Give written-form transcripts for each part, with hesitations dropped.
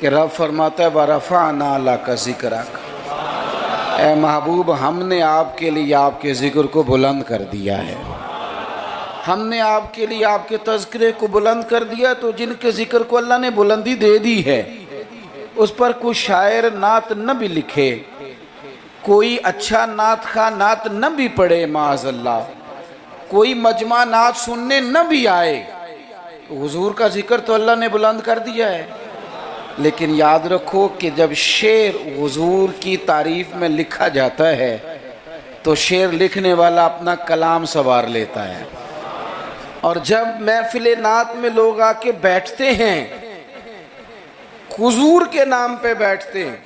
کہ رب فرماتا ہے وَرَفَعْنَا لَكَ ذِكْرَكَ، اے محبوب ہم نے آپ کے لیے آپ کے ذکر کو بلند کر دیا ہے، ہم نے آپ کے لیے آپ کے تذکرے کو بلند کر دیا۔ تو جن کے ذکر کو اللہ نے بلندی دے دی ہے اس پر کوئی شاعر نعت نہ بھی لکھے، کوئی اچھا نعت خواہ نعت نہ بھی پڑھے، معاذ اللہ کوئی مجمع نعت سننے نہ بھی آئے، حضور کا ذکر تو اللہ نے بلند کر دیا ہے۔ لیکن یاد رکھو کہ جب شعر حضور کی تعریف میں لکھا جاتا ہے تو شعر لکھنے والا اپنا کلام سنوار لیتا ہے، اور جب محفل نعت میں لوگ آ کے بیٹھتے ہیں حضور کے نام پہ بیٹھتے ہیں،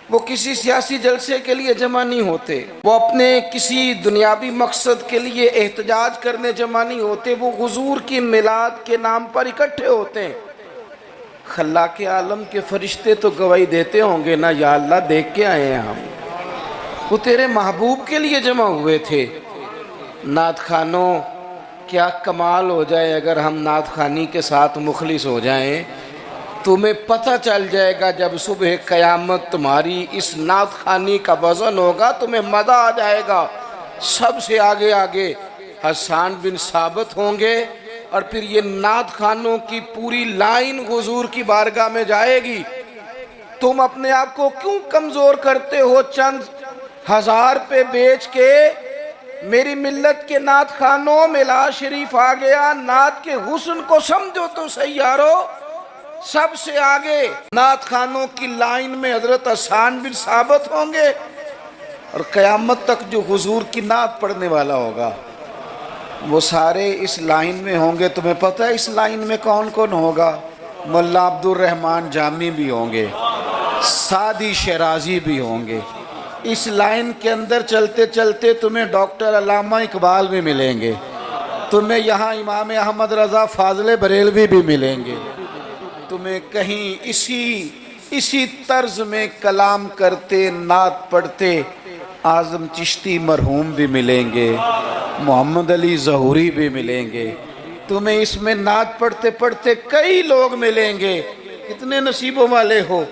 وہ کسی سیاسی جلسے کے لیے جمع نہیں ہوتے، وہ اپنے کسی دنیاوی مقصد کے لیے احتجاج کرنے جمع نہیں ہوتے، وہ حضور کی میلاد کے نام پر اکٹھے ہوتے ہیں۔ خلاق عالم کے فرشتے تو گواہی دیتے ہوں گے نا، یا اللہ دیکھ کے آئے ہیں ہم، وہ تیرے محبوب کے لیے جمع ہوئے تھے۔ نعت خوانوں کیا کمال ہو جائے اگر ہم نعت خوانی کے ساتھ مخلص ہو جائیں، تمہیں پتہ چل جائے گا جب صبح قیامت تمہاری اس نعت خوانی کا وزن ہوگا، تمہیں مزہ آ جائے گا۔ سب سے آگے آگے حسان بن ثابت ہوں گے، اور پھر یہ نعت خوانوں کی پوری لائن حضور کی بارگاہ میں جائے گی۔ تم اپنے آپ کو کیوں کمزور کرتے ہو چند ہزار پہ بیچ کے؟ میری ملت کے نعت خوانوں میلاد شریف آ گیا، نعت کے حسن کو سمجھو تو صحیح یارو۔ سب سے آگے نعت خوانوں کی لائن میں حضرت حسان بن ثابت ہوں گے، اور قیامت تک جو حضور کی نعت پڑھنے والا ہوگا وہ سارے اس لائن میں ہوں گے۔ تمہیں پتہ ہے اس لائن میں کون کون ہوگا؟ مولا عبد الرحمن جامی بھی ہوں گے، سعدی شیرازی بھی ہوں گے۔ اس لائن کے اندر چلتے چلتے تمہیں ڈاکٹر علامہ اقبال بھی ملیں گے، تمہیں یہاں امام احمد رضا فاضل بریلوی بھی ملیں گے، تمہیں کہیں اسی طرز میں کلام کرتے نعت پڑھتے اعظم چشتی مرحوم بھی ملیں گے، محمد علی ظہوری بھی ملیں گے، تمہیں اس میں نعت پڑھتے پڑھتے کئی لوگ ملیں گے۔ کتنے نصیبوں والے ہو،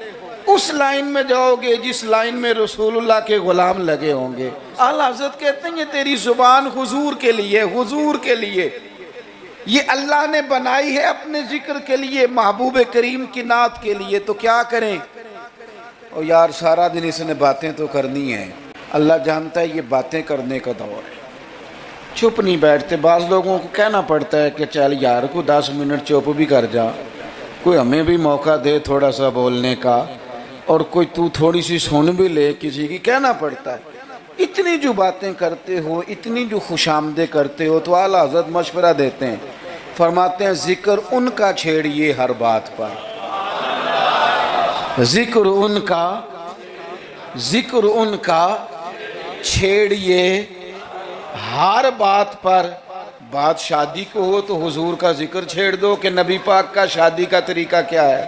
اس لائن میں جاؤ گے جس لائن میں رسول اللہ کے غلام لگے ہوں گے۔ اعلیٰ حضرت کہتے ہیں یہ تیری زبان حضور کے لیے، حضور کے لیے، یہ اللہ نے بنائی ہے اپنے ذکر کے لیے، محبوب کریم کی نعت کے لیے، تو کیا کریں؟ اور یار سارا دن اس نے باتیں تو کرنی ہیں، اللہ جانتا ہے یہ باتیں کرنے کا دور ہے، چپ نہیں بیٹھتے۔ بعض لوگوں کو کہنا پڑتا ہے کہ چل یار کو 10 منٹ چپ بھی کر جا، کوئی ہمیں بھی موقع دے تھوڑا سا بولنے کا، اور کوئی تو تھوڑی سی سن بھی لے، کسی کی کہنا پڑتا ہے۔ اتنی جو باتیں کرتے ہو، اتنی جو خوش آمدیں کرتے ہو، تو اعلیٰ حضرت مشورہ دیتے ہیں، فرماتے ہیں ذکر ان کا چھیڑیے ہر بات پر، ذکر ان کا چھیڑیے ہر بات پر۔ بات شادی کو ہو تو حضور کا ذکر چھیڑ دو کہ نبی پاک کا شادی کا طریقہ کیا ہے،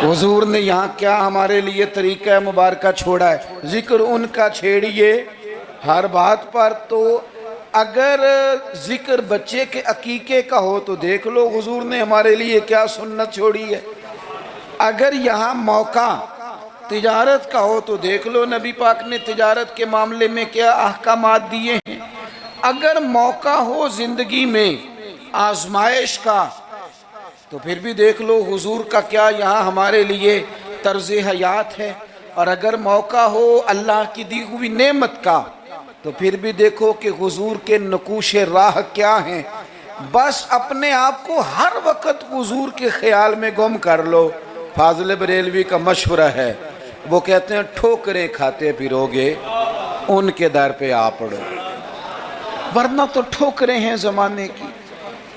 حضور نے یہاں کیا ہمارے لیے طریقہ مبارکہ چھوڑا ہے۔ ذکر ان کا چھیڑیے ہر بات پر۔ تو اگر ذکر بچے کے عقیقے کا ہو تو دیکھ لو حضور نے ہمارے لیے کیا سنت چھوڑی ہے، اگر یہاں موقع تجارت کا ہو تو دیکھ لو نبی پاک نے تجارت کے معاملے میں کیا احکامات دیے ہیں، اگر موقع ہو زندگی میں آزمائش کا تو پھر بھی دیکھ لو حضور کا کیا یہاں ہمارے لیے طرز حیات ہے، اور اگر موقع ہو اللہ کی دی ہوئی نعمت کا تو پھر بھی دیکھو کہ حضور کے نقوش راہ کیا ہیں۔ بس اپنے آپ کو ہر وقت حضور کے خیال میں گم کر لو۔ فاضل بریلوی کا مشورہ ہے، وہ کہتے ہیں ٹھوکریں کھاتے پھرو گے ان کے در پہ آ پڑو، ورنہ تو ٹھوکریں ہیں زمانے کی،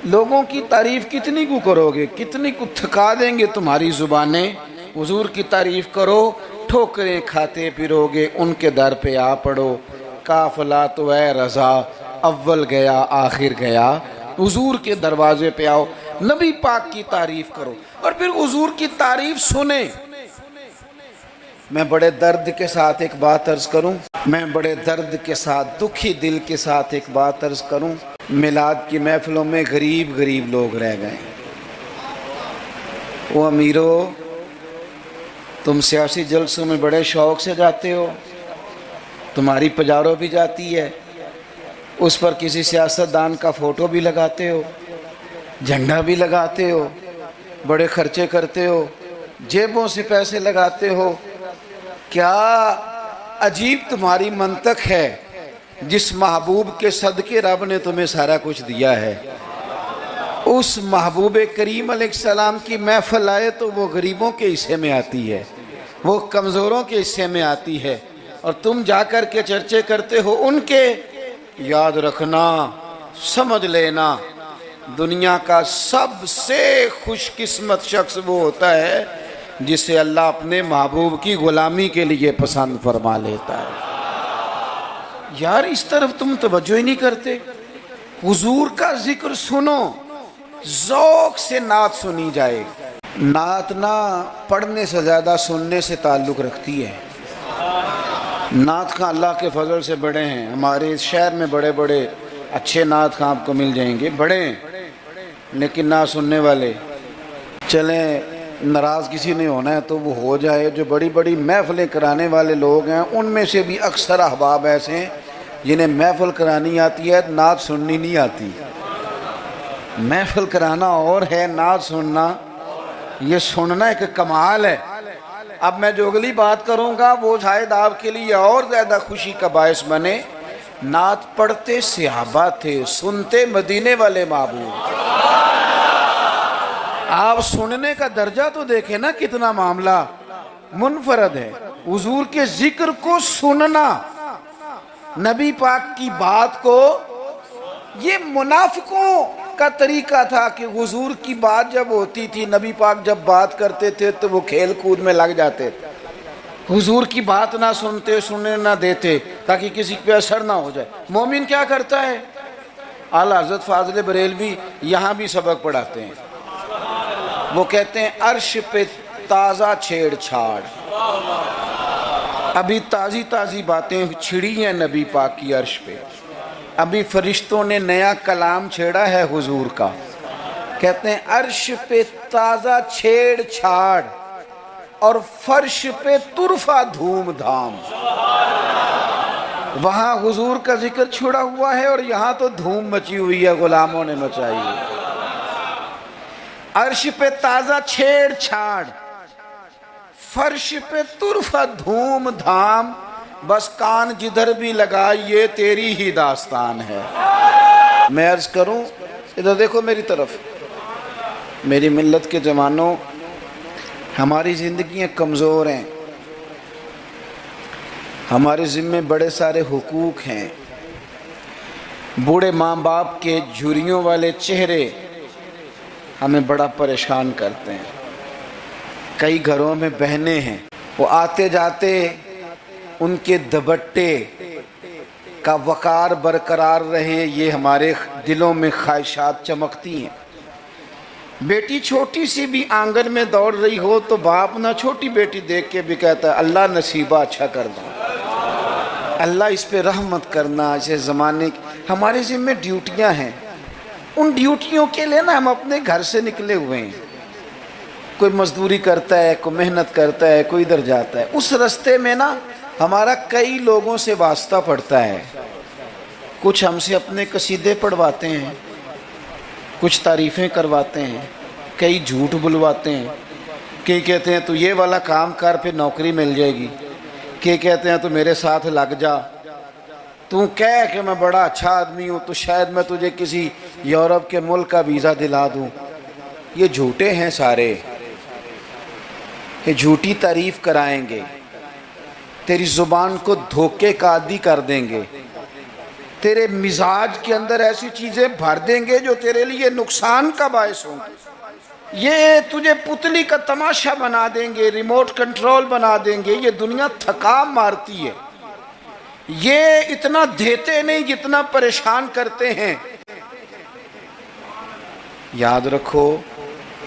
لوگوں کی تعریف کتنی کو کرو گے، کتنی کو تھکا دیں گے تمہاری زبانیں۔ حضور کی تعریف کرو، ٹھوکریں کھاتے پھرو گے ان کے در پہ آ پڑو۔ قافلہ تو اے رضا اول گیا آخر گیا، حضور کے دروازے پہ آؤ، نبی پاک کی تعریف کرو، اور پھر حضور کی تعریف سنیں۔ میں بڑے درد کے ساتھ ایک بات عرض کروں، میں بڑے درد کے ساتھ دکھی دل کے ساتھ ایک بات عرض کروں، میلاد کی محفلوں میں غریب لوگ رہ گئے، وہ امیرو تم سیاسی جلسوں میں بڑے شوق سے جاتے ہو، تمہاری پجارو بھی جاتی ہے، اس پر کسی سیاستدان کا فوٹو بھی لگاتے ہو، جھنڈا بھی لگاتے ہو، بڑے خرچے کرتے ہو، جیبوں سے پیسے لگاتے ہو۔ کیا عجیب تمہاری منطق ہے، جس محبوب کے صدقے رب نے تمہیں سارا کچھ دیا ہے۔ اس محبوب کریم علیہ السلام کی محفل آئے تو وہ غریبوں کے حصے میں آتی ہے، وہ کمزوروں کے حصے میں آتی ہے، اور تم جا کر کے چرچے کرتے ہو ان کے۔ یاد رکھنا، سمجھ لینا، دنیا کا سب سے خوش قسمت شخص وہ ہوتا ہے جسے اللہ اپنے محبوب کی غلامی کے لیے پسند فرما لیتا ہے۔ یار اس طرف تم توجہ ہی نہیں کرتے۔ حضور کا ذکر سنو، ذوق سے نعت سنی جائے۔ نعت نہ پڑھنے سے زیادہ سننے سے تعلق رکھتی ہے۔ نعت خواں اللہ کے فضل سے بڑے ہیں، ہمارے اس شہر میں بڑے بڑے اچھے نعت خواں آپ کو مل جائیں گے، بڑے ہیں لیکن نعت سننے والے۔ چلیں ناراض کسی نے ہونا ہے تو وہ ہو جائے۔ جو بڑی بڑی محفلیں کرانے والے لوگ ہیں ان میں سے بھی اکثر احباب ایسے ہیں جنہیں محفل کرانی آتی ہے، نعت سننی نہیں آتی۔ محفل کرانا اور ہے، نعت سننا، یہ سننا ایک کمال ہے۔ اب میں جو اگلی بات کروں گا وہ شاید آپ کے لیے اور زیادہ خوشی کا باعث بنے۔ نعت پڑھتے صحابہ تھے، سنتے مدینے والے محبوب۔ آپ سننے کا درجہ تو دیکھیں نا، کتنا معاملہ منفرد ہے۔ حضور کے ذکر کو سننا، نبی پاک کی بات کو، یہ منافقوں کا طریقہ تھا کہ حضور کی بات جب ہوتی تھی، نبی پاک جب بات کرتے تھے تو وہ کھیل کود میں لگ جاتے تھے، حضور کی بات نہ سنتے، سننے نہ دیتے تاکہ کسی پہ اثر نہ ہو جائے۔ مومن کیا کرتا ہے؟ اعلیٰ حضرت فاضل بریلوی یہاں بھی سبق پڑھاتے ہیں، وہ کہتے ہیں عرش پہ تازہ چھیڑ چھاڑ، ابھی تازی تازی باتیں چھڑی ہیں نبی پاک کی عرش پہ، ابھی فرشتوں نے نیا کلام چھیڑا ہے حضور کا۔ کہتے ہیں عرش پہ تازہ چھیڑ چھاڑ اور فرش پہ طرفہ دھوم دھام۔ وہاں حضور کا ذکر چھڑا ہوا ہے اور یہاں تو دھوم مچی ہوئی ہے، غلاموں نے مچائی ہے۔ عرش پہ تازہ چھیڑ چھاڑ، فرش پہ طرفہ دھوم دھام، بس کان جدھر بھی لگا یہ تیری ہی داستان ہے۔ میں عرض کروں، ادھر دیکھو میری طرف، میری ملت کے جوانوں، ہماری زندگیاں کمزور ہیں، ہمارے ذمے بڑے سارے حقوق ہیں۔ بوڑھے ماں باپ کے جھریوں والے چہرے ہمیں بڑا پریشان کرتے ہیں۔ کئی گھروں میں بہنیں ہیں، وہ آتے جاتے ان کے دبٹے کا وقار برقرار رہے، یہ ہمارے دلوں میں خواہشات چمکتی ہیں۔ بیٹی چھوٹی سی بھی آنگن میں دوڑ رہی ہو تو باپ نہ چھوٹی بیٹی دیکھ کے بھی کہتا ہے اللہ نصیبہ اچھا کر دو، اللہ اس پہ رحمت کرنا۔ اسے زمانے کی ہمارے ذمہ ڈیوٹیاں ہیں، ان ڈیوٹیوں کے لیے نا ہم اپنے گھر سے نکلے ہوئے ہیں۔ کوئی مزدوری کرتا ہے، کوئی محنت کرتا ہے، کوئی ادھر جاتا ہے، اس رستے میں نا ہمارا کئی لوگوں سے واسطہ پڑتا ہے۔ کچھ ہم سے اپنے قصیدے پڑھواتے ہیں، کچھ تعریفیں کرواتے ہیں، کئی جھوٹ بلواتے ہیں، کئی کہتے ہیں تو یہ والا کام کر پھر نوکری مل جائے گی، کئی کہتے ہیں تو میرے ساتھ لگ جا، تو کہہ کہ میں بڑا اچھا آدمی ہوں تو شاید میں تجھے کسی یورپ کے ملک کا ویزا دلا دوں۔ یہ جھوٹے ہیں سارے، یہ جھوٹی تعریف کرائیں گے، تیری زبان کو دھوکے کا عادی کر دیں گے، تیرے مزاج کے اندر ایسی چیزیں بھر دیں گے جو تیرے لیے نقصان کا باعث ہوں گے۔ یہ تجھے پتلی کا تماشا بنا دیں گے، ریموٹ کنٹرول بنا دیں گے۔ یہ دنیا تھکا مارتی ہے، یہ اتنا دیتے نہیں جتنا پریشان کرتے ہیں۔ یاد رکھو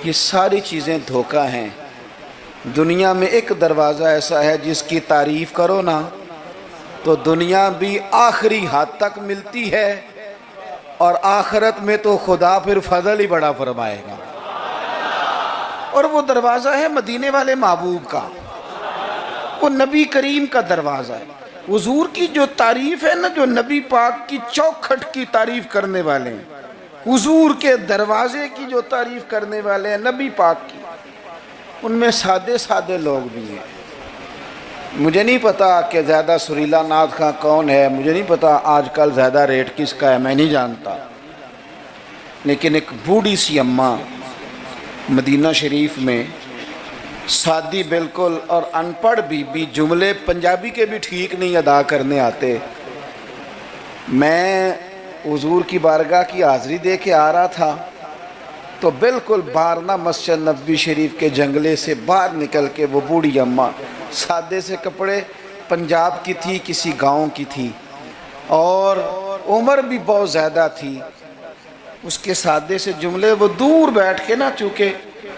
یہ ساری چیزیں دھوکہ ہیں۔ دنیا میں ایک دروازہ ایسا ہے جس کی تعریف کرو نا تو دنیا بھی آخری حد تک ملتی ہے، اور آخرت میں تو خدا پھر فضل ہی بڑا فرمائے گا۔ اور وہ دروازہ ہے مدینے والے محبوب کا، وہ نبی کریم کا دروازہ ہے۔ حضور کی جو تعریف ہے نا، جو نبی پاک کی چوکھٹ کی تعریف کرنے والے ہیں، حضور کے دروازے کی جو تعریف کرنے والے ہیں نبی پاک کی، ان میں سادے سادے لوگ بھی ہیں۔ مجھے نہیں پتا کہ زیادہ سریلا نعت خواں کون ہے، مجھے نہیں پتا آج کل زیادہ ریٹ کس کا ہے، میں نہیں جانتا، لیکن ایک بوڑھی سی اماں مدینہ شریف میں، سادی بالکل اور ان پڑھ بھی جملے پنجابی کے بھی ٹھیک نہیں ادا کرنے آتے۔ میں حضور کی بارگاہ کی حاضری دے کے آ رہا تھا تو بالکل باہر نہ مسجد نبوی شریف کے جنگلے سے باہر نکل کے وہ بوڑھی اماں، سادے سے کپڑے، پنجاب کی تھی، کسی گاؤں کی تھی، اور عمر بھی بہت زیادہ تھی۔ اس کے سادے سے جملے وہ دور بیٹھ کے نا، چونکہ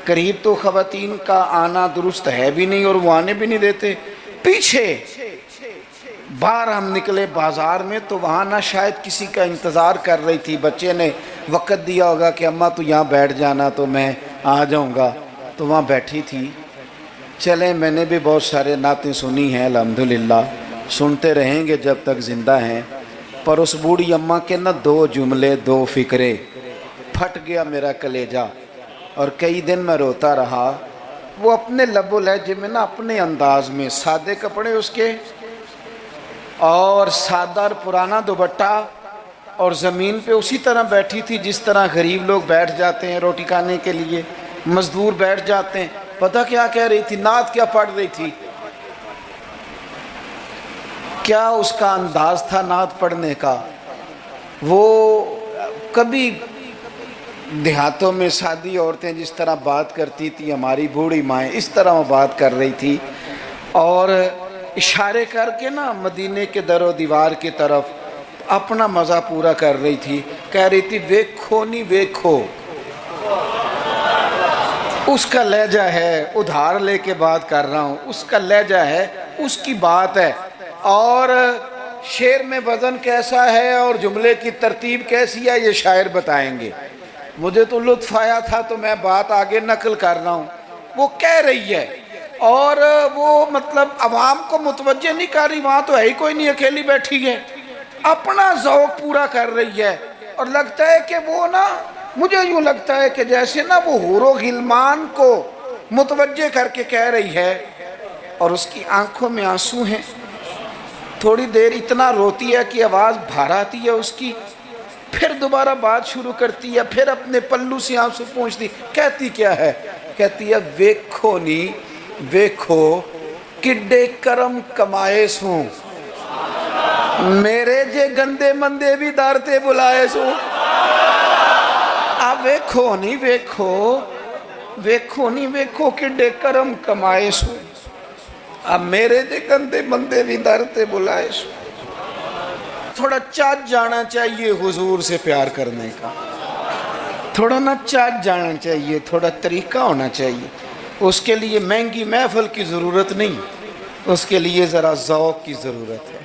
قریب تو خواتین کا آنا درست ہے بھی نہیں اور وہ آنے بھی نہیں دیتے، پیچھے باہر ہم نکلے بازار میں تو وہاں نہ شاید کسی کا انتظار کر رہی تھی، بچے نے وقت دیا ہوگا کہ اماں تو یہاں بیٹھ جانا تو میں آ جاؤں گا، تو وہاں بیٹھی تھی۔ چلیں، میں نے بھی بہت سارے نعتیں سنی ہیں الحمدللہ، سنتے رہیں گے جب تک زندہ ہیں، پر اس بوڑھی اماں کے نا دو جملے، دو فکرے، پھٹ گیا میرا کلیجہ، اور کئی دن میں روتا رہا۔ وہ اپنے لب و لہجے میں نا، اپنے انداز میں، سادے کپڑے اس کے اور سادہ پرانا دوپٹہ، اور زمین پہ اسی طرح بیٹھی تھی جس طرح غریب لوگ بیٹھ جاتے ہیں روٹی کھانے کے لیے، مزدور بیٹھ جاتے ہیں۔ پتہ کیا کہہ رہی تھی؟ نعت کیا پڑھ رہی تھی؟ کیا اس کا انداز تھا نعت پڑھنے کا؟ وہ کبھی دیہاتوں میں سادی عورتیں جس طرح بات کرتی تھی، ہماری بوڑھی مائیں اس طرح وہ بات کر رہی تھی، اور اشارے کر کے نا مدینے کے در و دیوار کی طرف اپنا مزہ پورا کر رہی تھی، کہہ رہی تھی ویکھو نہیں ویکھو۔ اس کا لہجہ ہے، ادھار لے کے بات کر رہا ہوں، اس کا لہجہ ہے، اس کی بات ہے، اور شعر میں وزن کیسا ہے اور جملے کی ترتیب کیسی ہے یہ شاعر بتائیں گے۔ مجھے تو لطف آیا تھا تو میں بات آگے نقل کر رہا ہوں۔ وہ کہہ رہی ہے اور وہ مطلب عوام کو متوجہ نہیں کر رہی، وہاں تو ہے ہی کوئی نہیں، اکیلی بیٹھی ہے، اپنا ذوق پورا کر رہی ہے، اور لگتا ہے کہ وہ نا، مجھے یوں لگتا ہے کہ جیسے نا وہ حور و غلمان کو متوجہ کر کے کہہ رہی ہے، اور اس کی آنکھوں میں آنسو ہیں۔ تھوڑی دیر اتنا روتی ہے کہ آواز بھار آتی ہے اس کی، پھر دوبارہ بات شروع کرتی ہے، پھر اپنے پلو سے آنسو پونچھتی، کہتی کیا ہے؟ کہتی ہے ویکھو نی ویکھو کڈے کرم کمائے سوں، میرے جے گندے مندے بھی دارتے بلائے سوں۔ اب ویکھو نہیں ویکھو، ویکھو نہیں ویکھو کڈے کرم کمائے سوں، اب میرے جے گندے مندے بھی دارتے بلائے سوں۔ تھوڑا چاچ جانا چاہیے حضور سے پیار کرنے کا، تھوڑا نا چاچ جانا چاہیے، تھوڑا طریقہ ہونا چاہیے۔ اس کے لیے مہنگی محفل کی ضرورت نہیں، اس کے لیے ذرا ذوق کی ضرورت ہے۔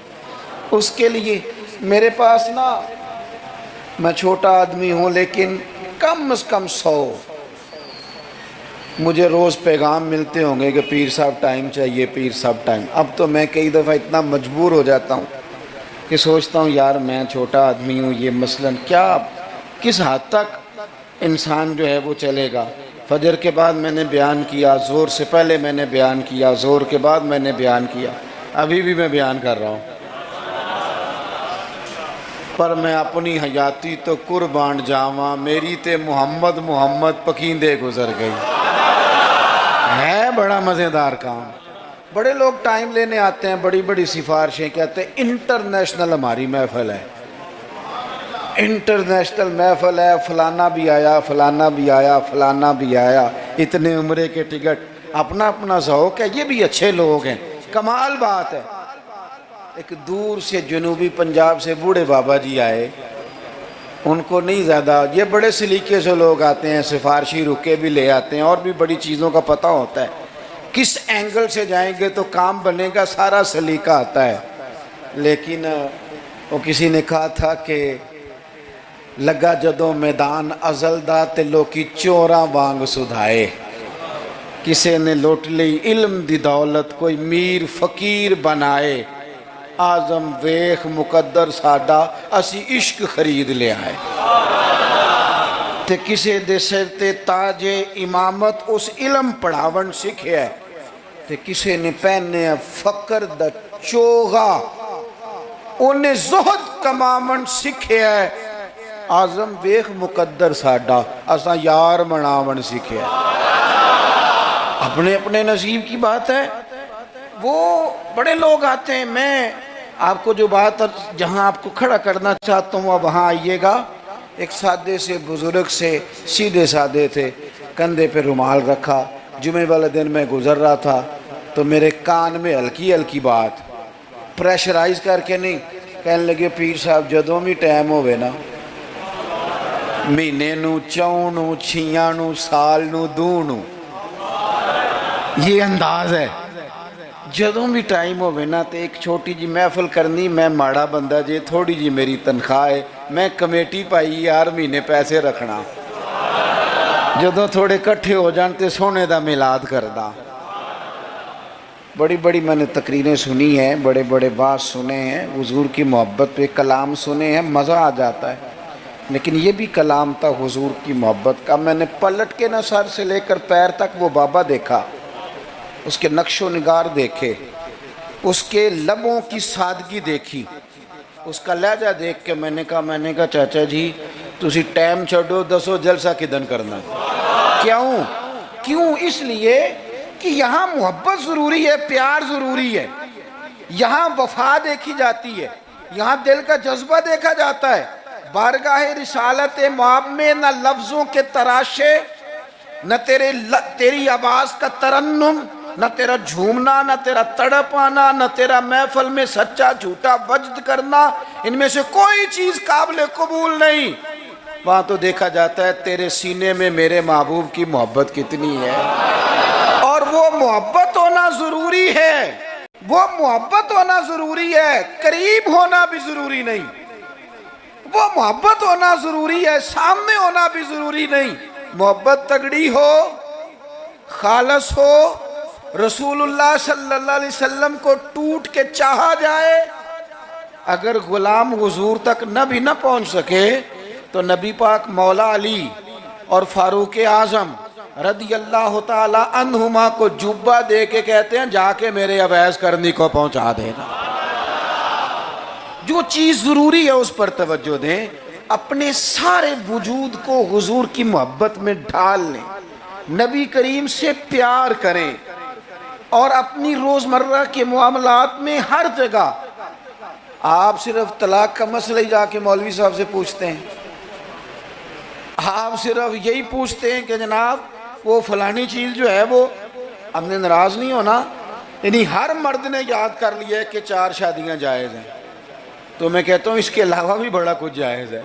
اس کے لیے میرے پاس نا، میں چھوٹا آدمی ہوں لیکن کم از کم 100 مجھے روز پیغام ملتے ہوں گے کہ پیر صاحب ٹائم چاہیے، پیر صاحب ٹائم۔ اب تو میں کئی دفعہ اتنا مجبور ہو جاتا ہوں کہ سوچتا ہوں یار میں چھوٹا آدمی ہوں، یہ مثلاً کیا کس حد تک انسان جو ہے وہ چلے گا۔ فجر کے بعد میں نے بیان کیا، ظہر سے پہلے میں نے بیان کیا، ظہر کے بعد میں نے بیان کیا، ابھی بھی میں بیان کر رہا ہوں، پر میں اپنی حیاتی تو قربان جاواں، میری تے محمد محمد پکیندے گزر گئی۔ ہے بڑا مزیدار کام۔ بڑے لوگ ٹائم لینے آتے ہیں، بڑی بڑی سفارشیں، کہتے ہیں انٹرنیشنل ہماری محفل ہے، انٹرنیشنل محفل ہے، فلانا بھی آیا، فلانا بھی آیا، فلانا بھی آیا، اتنے عمرے کے ٹکٹ، اپنا اپنا ذوق ہے، یہ بھی اچھے لوگ ہیں، کمال بات ہے۔ ایک دور سے جنوبی پنجاب سے بوڑھے بابا جی آئے، ان کو نہیں زیادہ، یہ بڑے سلیقے سے لوگ آتے ہیں، سفارشی رکے بھی لے آتے ہیں، اور بھی بڑی چیزوں کا پتہ ہوتا ہے، کس اینگل سے جائیں گے تو کام بنے گا، سارا سلیقہ آتا ہے۔ لیکن وہ کسی نے کہا تھا کہ لگا جدوں میدان ازل دا تے لوکی چوراں وانگ سدھائے، کسی نے لوٹ لی علم دی دولت کوئی میر فقیر بنائے آزم ویخ مقدر ساڈا اسی عشق خرید لے آئے تے کسی دے سر تے تاج امامت اس علم پڑھاون سکھے ہے تے کسی نے پہنے فقر دا چوغا انہیں زہد کمامن سکھے ہے آزم ویخ مقدر ساڈا اساں یار مناون سکھے ہے اپنے اپنے نصیب کی بات ہے وہ بڑے لوگ آتے ہیں میں آپ کو جو بات جہاں آپ کو کھڑا کرنا چاہتا ہوں وہاں آئیے گا ایک سادے سے بزرگ سے سیدھے سادے تھے کندھے پہ رومال رکھا جمعے والے دن میں گزر رہا تھا تو میرے کان میں ہلکی ہلکی بات پریشرائز کر کے نہیں کہنے لگے پیر صاحب جدوں بھی ٹائم ہوئے نا مہینے نو چون نو چھیاں نو سال نو دو نو یہ انداز ہے جدوں بھی ٹائم ہوئے نا تو ایک چھوٹی جی محفل کرنی میں ماڑا بندہ جے تھوڑی جی میری تنخواہ ہے میں کمیٹی پائی یار مہینے پیسے رکھنا جدوں تھوڑے کٹھے ہو جانتے سونے دا میلاد کردہ بڑی بڑی میں نے تقریریں سنی ہیں بڑے بڑے بات سنے ہیں حضور کی محبت پہ کلام سنے ہیں مزہ آ جاتا ہے لیکن یہ بھی کلام تھا حضور کی محبت کا میں نے پلٹ کے نہ سر سے لے کر پیر تک وہ بابا دیکھا اس کے نقش و نگار دیکھے اس کے لبوں کی سادگی دیکھی اس کا لہجہ دیکھ کے میں نے کہا چاچا جی تسی ٹائم چھڑو دسو جلسہ کدن کرنا کیوں اس لیے کہ یہاں محبت ضروری ہے پیار ضروری ہے یہاں وفا دیکھی جاتی ہے یہاں دل کا جذبہ دیکھا جاتا ہے بارگاہ رسالت مآب میں نہ لفظوں کے تراشے نہ تیری آواز کا ترنم نہ تیرا جھومنا نہ تیرا تڑپ آنا نہ تیرا محفل میں سچا جھوٹا وجد کرنا ان میں سے کوئی چیز قابل قبول نہیں وہاں تو دیکھا جاتا ہے تیرے سینے میں میرے محبوب کی محبت کتنی ہے اور وہ محبت ہونا ضروری ہے وہ محبت ہونا ضروری ہے قریب ہونا بھی ضروری نہیں وہ محبت ہونا ضروری ہے سامنے ہونا بھی ضروری نہیں محبت تگڑی ہو خالص ہو رسول اللہ صلی اللہ علیہ وسلم کو ٹوٹ کے چاہا جائے اگر غلام حضور تک نبی نہ پہنچ سکے تو نبی پاک مولا علی اور فاروق اعظم رضی اللہ تعالی عنہما کو جبہ دے کے کہتے ہیں جا کے میرے اویس کرنی کو پہنچا دینا جو چیز ضروری ہے اس پر توجہ دیں اپنے سارے وجود کو حضور کی محبت میں ڈھال لیں نبی کریم سے پیار کریں اور اپنی روزمرہ کے معاملات میں ہر جگہ آپ صرف طلاق کا مسئلہ ہی جا کے مولوی صاحب سے پوچھتے ہیں آپ صرف یہی پوچھتے ہیں کہ جناب وہ فلانی چیز جو ہے وہ ہم نے ناراض نہیں ہونا یعنی ہر مرد نے یاد کر لیا ہے کہ 4 شادیاں جائز ہیں تو میں کہتا ہوں اس کے علاوہ بھی بڑا کچھ جائز ہے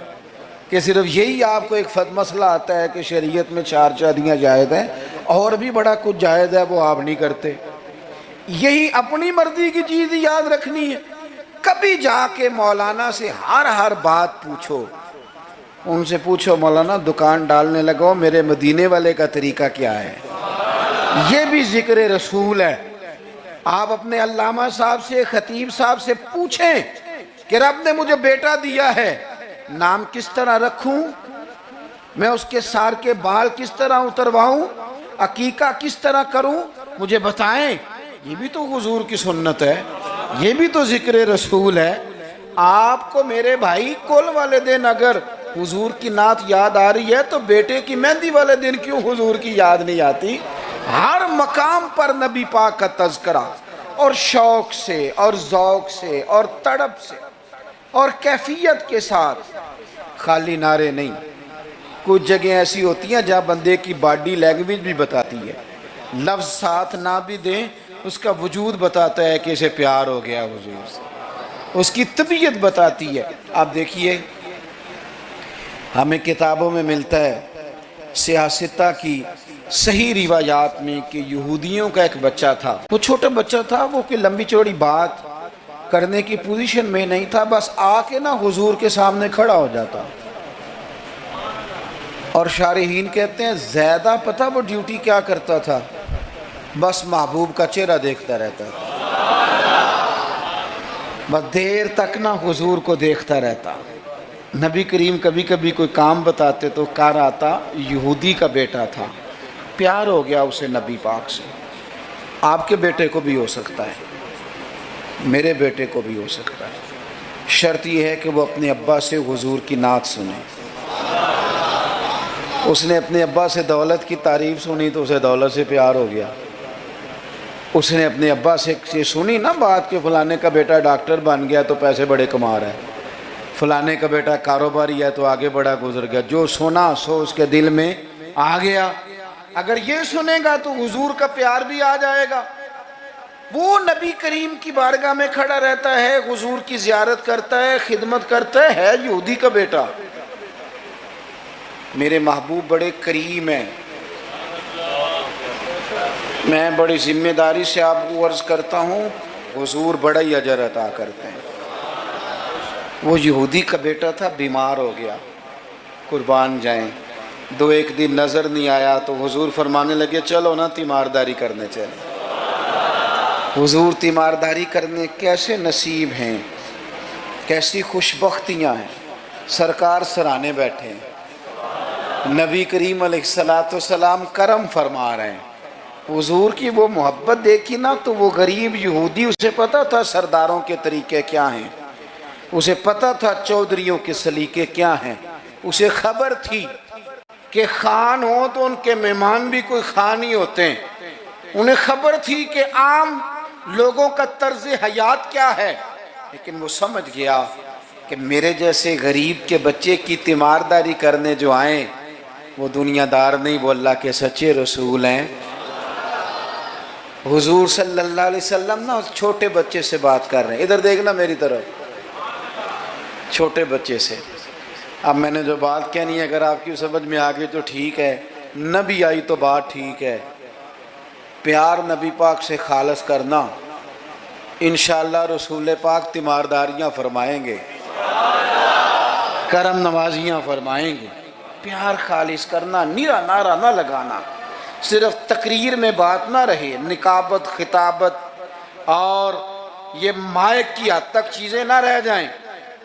کہ صرف یہی آپ کو ایک مسئلہ آتا ہے کہ شریعت میں 4 شادیاں جائز ہیں اور بھی بڑا کچھ جائز ہے وہ آپ نہیں کرتے یہی اپنی مرضی کی چیز یاد رکھنی ہے کبھی جا کے مولانا سے ہر بات پوچھو ان سے پوچھو مولانا دکان ڈالنے لگو میرے مدینے والے کا طریقہ کیا ہے یہ بھی ذکر رسول ہے آپ اپنے علامہ صاحب سے خطیب صاحب سے پوچھیں کہ رب نے مجھے بیٹا دیا ہے نام کس طرح رکھوں میں اس کے سار کے بال کس طرح اترواؤں عقیقہ کس طرح کروں مجھے بتائیں یہ بھی تو حضور کی سنت ہے یہ بھی تو ذکر رسول ہے آپ کو میرے بھائی کل والے دن اگر حضور کی نعت یاد آ رہی ہے تو بیٹے کی مہندی والے دن کیوں حضور کی یاد نہیں آتی ہر مقام پر نبی پاک کا تذکرہ اور شوق سے اور ذوق سے اور تڑپ سے اور کیفیت کے ساتھ خالی نعرے نہیں کچھ جگہیں ایسی ہوتی ہیں جہاں بندے کی باڈی لینگویج بھی بتاتی ہے لفظ ساتھ نہ بھی دیں اس کا وجود بتاتا ہے کہ اسے پیار ہو گیا حضور سے اس کی طبیعت بتاتی ہے آپ دیکھیے ہمیں کتابوں میں ملتا ہے سیاستہ کی صحیح روایات میں کہ یہودیوں کا ایک بچہ تھا وہ چھوٹا بچہ تھا وہ کہ لمبی چوڑی بات کرنے کی پوزیشن میں نہیں تھا بس آ کے نا حضور کے سامنے کھڑا ہو جاتا اور شارحین کہتے ہیں زیادہ پتہ وہ ڈیوٹی کیا کرتا تھا بس محبوب کا چہرہ دیکھتا رہتا تھا، بس دیر تک نہ حضور کو دیکھتا رہتا۔ نبی کریم کبھی کبھی کوئی کام بتاتے تو کار آتا، یہودی کا بیٹا تھا، پیار ہو گیا اسے نبی پاک سے۔ آپ کے بیٹے کو بھی ہو سکتا ہے، میرے بیٹے کو بھی ہو سکتا ہے، شرط یہ ہے کہ وہ اپنے ابا سے حضور کی نعت سنے۔ اس نے اپنے ابا سے دولت کی تعریف سنی تو اسے دولت سے پیار ہو گیا۔ اس نے اپنے ابا سے سنی نا بات کہ فلانے کا بیٹا ڈاکٹر بن گیا تو پیسے بڑے کما رہا ہے، فلانے کا بیٹا کاروباری ہے تو آگے بڑا گزر گیا، جو سنا سو اس کے دل میں آ گیا۔ اگر یہ سنے گا تو حضور کا پیار بھی آ جائے گا۔ وہ نبی کریم کی بارگاہ میں کھڑا رہتا ہے، حضور کی زیارت کرتا ہے، خدمت کرتا ہے یہودی کا بیٹا۔ میرے محبوب بڑے کریم ہیں، میں بڑی ذمہ داری سے آپ کو عرض کرتا ہوں، حضور بڑا ہی اجر عطا کرتے ہیں۔ وہ یہودی کا بیٹا تھا، بیمار ہو گیا، قربان جائیں، دو ایک دن نظر نہیں آیا تو حضور فرمانے لگے چلو نا تیمارداری کرنے چلے۔ حضور تیمارداری کرنے کیسے نصیب ہیں، کیسی خوش بختیاں ہیں، سرکار سرانے بیٹھے ہیں، نبی کریم علیہ السلام کرم فرما رہے ہیں۔ حضور کی وہ محبت دیکھی نا تو وہ غریب یہودی، اسے پتا تھا سرداروں کے طریقے کیا ہیں، اسے پتا تھا چودھریوں کے سلیقے کیا ہیں، اسے خبر تھی کہ خان ہو تو ان کے مہمان بھی کوئی خان ہی ہوتے ہیں، انہیں خبر تھی کہ عام لوگوں کا طرز حیات کیا ہے، لیکن وہ سمجھ گیا کہ میرے جیسے غریب کے بچے کی تیمارداری کرنے جو آئیں وہ دنیا دار نہیں، وہ اللہ کے سچے رسول ہیں۔ حضور صلی اللہ علیہ وسلم نا اس چھوٹے بچے سے بات کر رہے ہیں، ادھر دیکھنا میری طرف، چھوٹے بچے سے۔ اب میں نے جو بات کہنی ہے اگر آپ کی سمجھ میں آ گئی تو ٹھیک ہے، نہ بھی آئی تو بات ٹھیک ہے۔ پیار نبی پاک سے خالص کرنا، انشاءاللہ رسول پاک تیمارداریاں فرمائیں گے، کرم نوازیاں فرمائیں گے۔ پیار خالص کرنا، نیرا نعرہ نہ لگانا، صرف تقریر میں بات نہ رہے، نکابت خطابت اور یہ مائک کی حد تک چیزیں نہ رہ جائیں،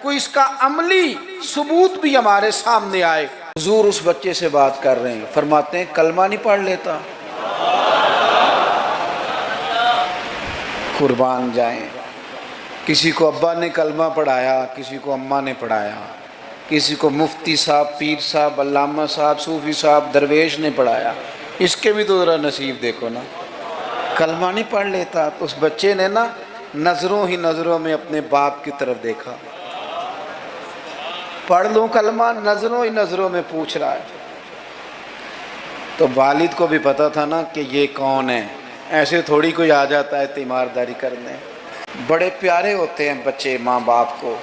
کوئی اس کا عملی ثبوت بھی ہمارے سامنے آئے۔ حضور اس بچے سے بات کر رہے ہیں، فرماتے ہیں کلمہ نہیں پڑھ لیتا؟ قربان جائیں، کسی کو ابا نے کلمہ پڑھایا، کسی کو اماں نے پڑھایا، کسی کو مفتی صاحب، پیر صاحب، علامہ صاحب، صوفی صاحب، درویش نے پڑھایا، اس کے بھی تو ذرا نصیب دیکھو نا، کلمہ نہیں پڑھ لیتا۔ تو اس بچے نے نا نظروں ہی نظروں میں اپنے باپ کی طرف دیکھا، پڑھ لوں کلمہ، نظروں ہی نظروں میں پوچھ رہا ہے۔ تو والد کو بھی پتا تھا نا کہ یہ کون ہے، ایسے تھوڑی کوئی آ جاتا ہے تیمارداری کرنے، بڑے پیارے ہوتے ہیں بچے ماں باپ کو۔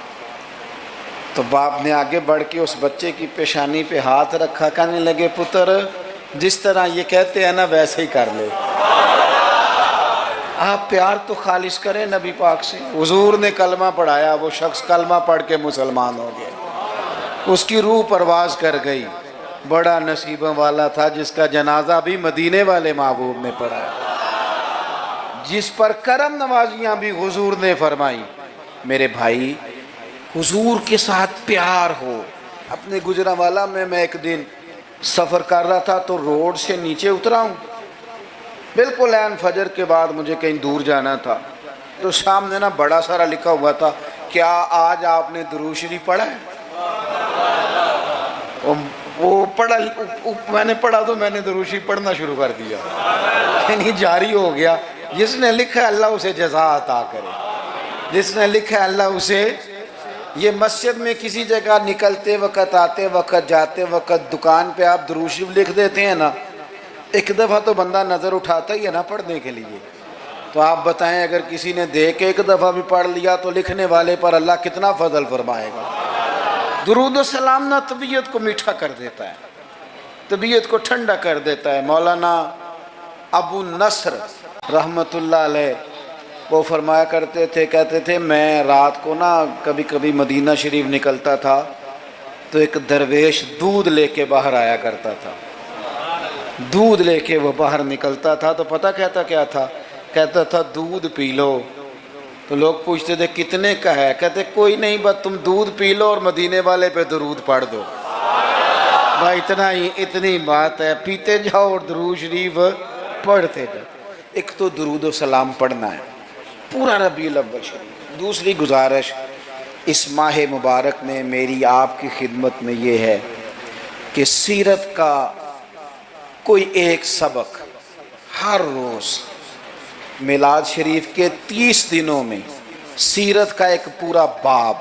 تو باپ نے آگے بڑھ کے اس بچے کی پیشانی پہ ہاتھ رکھا، کہنے لگے پتر جس طرح یہ کہتے ہیں نا ویسے ہی کر لے، آپ پیار تو خالص کریں نبی پاک سے۔ حضور نے کلمہ پڑھایا، وہ شخص کلمہ پڑھ کے مسلمان ہو گیا، اس کی روح پرواز کر گئی۔ بڑا نصیبوں والا تھا جس کا جنازہ بھی مدینے والے محبوب نے پڑھا، جس پر کرم نوازیاں بھی حضور نے فرمائی۔ میرے بھائی، حضور کے ساتھ پیار ہو۔ اپنے گجرانوالہ میں ایک دن سفر کر رہا تھا تو روڈ سے نیچے اترا ہوں، بالکل عین فجر کے بعد مجھے کہیں دور جانا تھا، تو سامنے نا بڑا سارا لکھا ہوا تھا، کیا آج آپ نے درود شریف پڑھا ہے؟ وہ پڑھا، میں نے پڑھا تو میں نے درود شریف پڑھنا شروع کر دیا، یعنی جاری ہو گیا۔ جس نے لکھا ہے اللہ اسے جزا عطا کرے، جس نے لکھا ہے اللہ اسے۔ یہ مسجد میں کسی جگہ نکلتے وقت، آتے وقت، جاتے وقت، دکان پہ آپ درود شریف لکھ دیتے ہیں نا، ایک دفعہ تو بندہ نظر اٹھاتا ہی ہے نا پڑھنے کے لیے۔ تو آپ بتائیں اگر کسی نے دیکھ کے ایک دفعہ بھی پڑھ لیا تو لکھنے والے پر اللہ کتنا فضل فرمائے گا۔ درود و سلام نہ طبیعت کو میٹھا کر دیتا ہے، طبیعت کو ٹھنڈا کر دیتا ہے۔ مولانا ابو نصر رحمت اللہ علیہ وہ فرمایا کرتے تھے، کہتے تھے میں رات کو نا کبھی کبھی مدینہ شریف نکلتا تھا تو ایک درویش دودھ لے کے باہر آیا کرتا تھا، دودھ لے کے وہ باہر نکلتا تھا تو پتہ کہتا کیا تھا؟ کہتا تھا دودھ پی لو۔ تو لوگ پوچھتے تھے کتنے کا ہے؟ کہتے کوئی نہیں، بس تم دودھ پی لو اور مدینے والے پہ درود پڑھ دو۔ بھائی اتنا ہی، اتنی بات ہے، پیتے جاؤ اور درود شریف پڑھتے جاؤ۔ ایک تو درود و سلام پڑھنا ہے پورا ربیع الاول شریف۔ دوسری گزارش اس ماہ مبارک میں میری آپ کی خدمت میں یہ ہے کہ سیرت کا کوئی ایک سبق ہر روز، میلاد شریف کے 30 دنوں میں سیرت کا ایک پورا باب